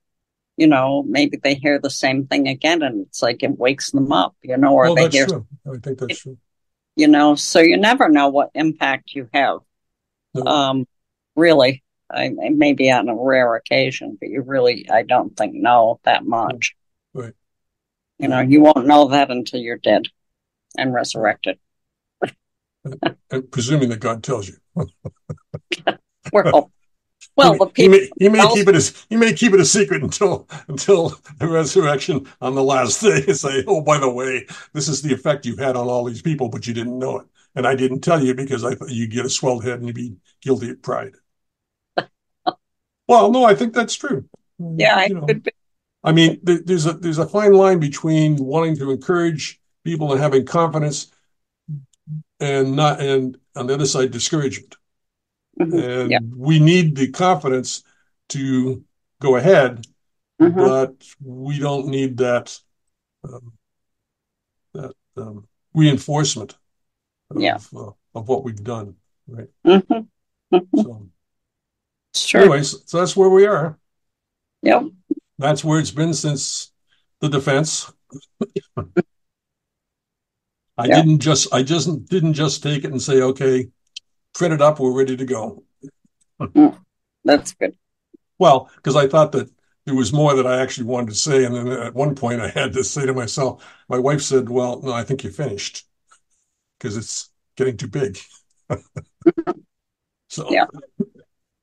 maybe they hear the same thing again and it's like it wakes them up, or well, they that's hear true. I think that's true. so you never know what impact you have. No. Really, maybe on a rare occasion, but I don't think know that much. Right. You won't know that until you're dead and resurrected. And presuming that God tells you. We're hoping. Well, the people he may keep it a secret until the resurrection on the last day and say, oh, by the way, this is the effect you had on all these people, but you didn't know it. And I didn't tell you because I thought you'd get a swelled head and you'd be guilty of pride. Well, no, I think that's true. Yeah, it could be. I mean, there's a fine line between wanting to encourage people and having confidence and on the other side, discouragement. Mm-hmm. And Yeah. we need the confidence to go ahead, Mm-hmm. but we don't need that reinforcement Yeah. of what we've done, right? Mm-hmm. Mm-hmm. So, Sure. anyways, so that's where we are. Yep. That's where it's been since the defense. I didn't just take it and say, okay, print it up, we're ready to go. That's good. Well, because I thought that there was more that I actually wanted to say. And then at one point I had to say to myself, my wife said, well, no, I think you're finished because it's getting too big. So, Yeah.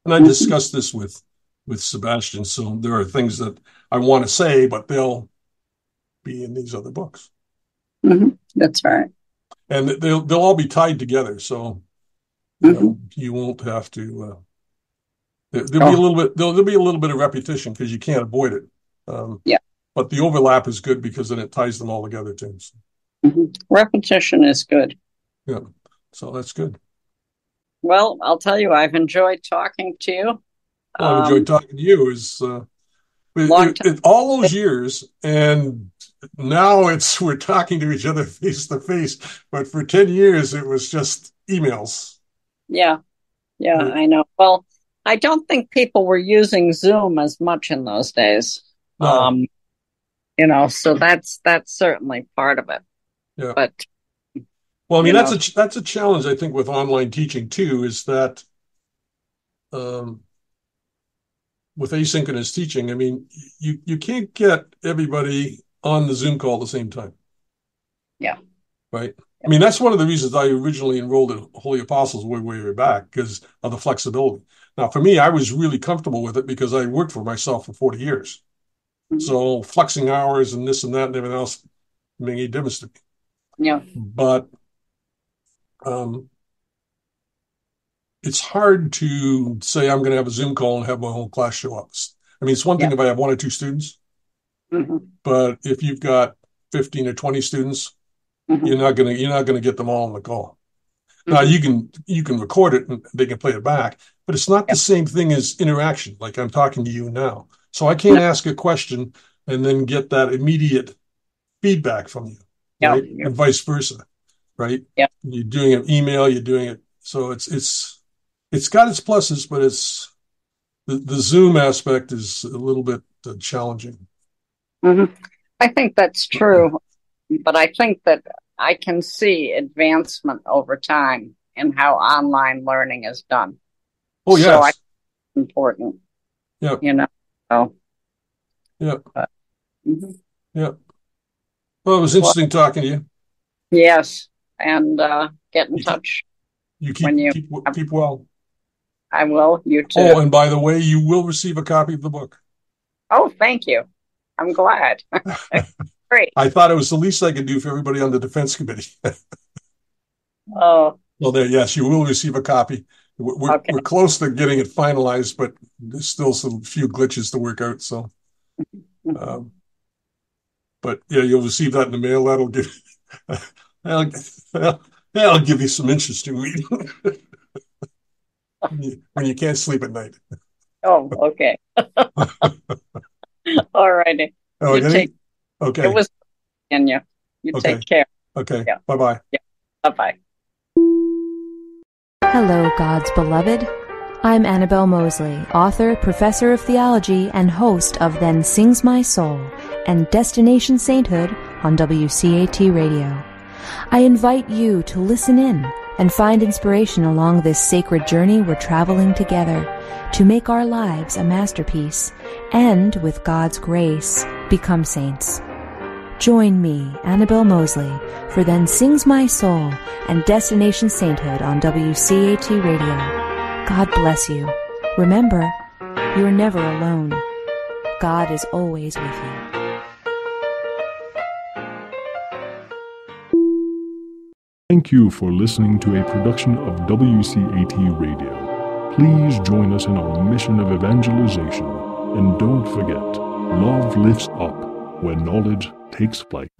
and I discussed this with Sebastian. So there are things that I want to say, but they'll be in these other books. Mm-hmm. That's right. And they'll all be tied together. So you won't have to, there'll be a little bit of repetition because you can't avoid it. Yeah. But the overlap is good because then it ties them all together too. So. Repetition is good. Yeah. So that's good. Well, I'll tell you, I've enjoyed talking to you. Well, I've enjoyed talking to you. Long time. All those years, and now we're talking to each other face to face. But for 10 years, it was just emails. Yeah, I know. Well, I don't think people were using Zoom as much in those days. No. So that's certainly part of it. Yeah. But well, I mean, that's a challenge, I think, with online teaching too, is that with asynchronous teaching, I mean, you can't get everybody on the Zoom call at the same time. Yeah. Right. I mean, that's one of the reasons I originally enrolled in Holy Apostles way back, because of the flexibility. Now, for me, I was really comfortable with it because I worked for myself for 40 years. Mm-hmm. So flexing hours and this and that and everything else made a difference to me. Yeah. But it's hard to say I'm going to have a Zoom call and have my whole class show up. I mean, it's one thing if I have 1 or 2 students, but if you've got 15 or 20 students, you're not going to get them all on the call. Now you can record it and they can play it back, but it's not the same thing as interaction. Like I'm talking to you now, so I can't ask a question and then get that immediate feedback from you, right? And vice versa, right? Yeah. You're doing an email, you're doing it, so it's got its pluses, but it's the Zoom aspect is a little bit challenging. I think that's true, but I think that I can see advancement over time in how online learning is done. Oh, yes. So I think it's important. Yeah. So. Yeah. Yeah. Well, it was interesting talking to you. Yes. And get in touch. Keep well. I will. You too. Oh, and by the way, you will receive a copy of the book. Oh, thank you. I'm glad. Great. I thought it was the least I could do for everybody on the defense committee. Oh. Well, yes, you will receive a copy. We're close to getting it finalized, but there's still some few glitches to work out. So, but yeah, you'll receive that in the mail. That'll give you some interesting reading when you can't sleep at night. Oh, okay. All righty. Okay. It was Kenya. You take care. Okay. Yeah. Bye-bye. Yeah. Bye-bye. Hello, God's beloved. I'm Annabelle Mosley, author, professor of theology, and host of Then Sings My Soul and Destination Sainthood on WCAT Radio. I invite you to listen in and find inspiration along this sacred journey we're traveling together to make our lives a masterpiece and, with God's grace, become saints. Join me, Annabelle Mosley, for Then Sings My Soul and Destination Sainthood on WCAT Radio. God bless you. Remember, you're never alone. God is always with you. Thank you for listening to a production of WCAT Radio. Please join us in our mission of evangelization. And don't forget, love lifts up when knowledge takes flight.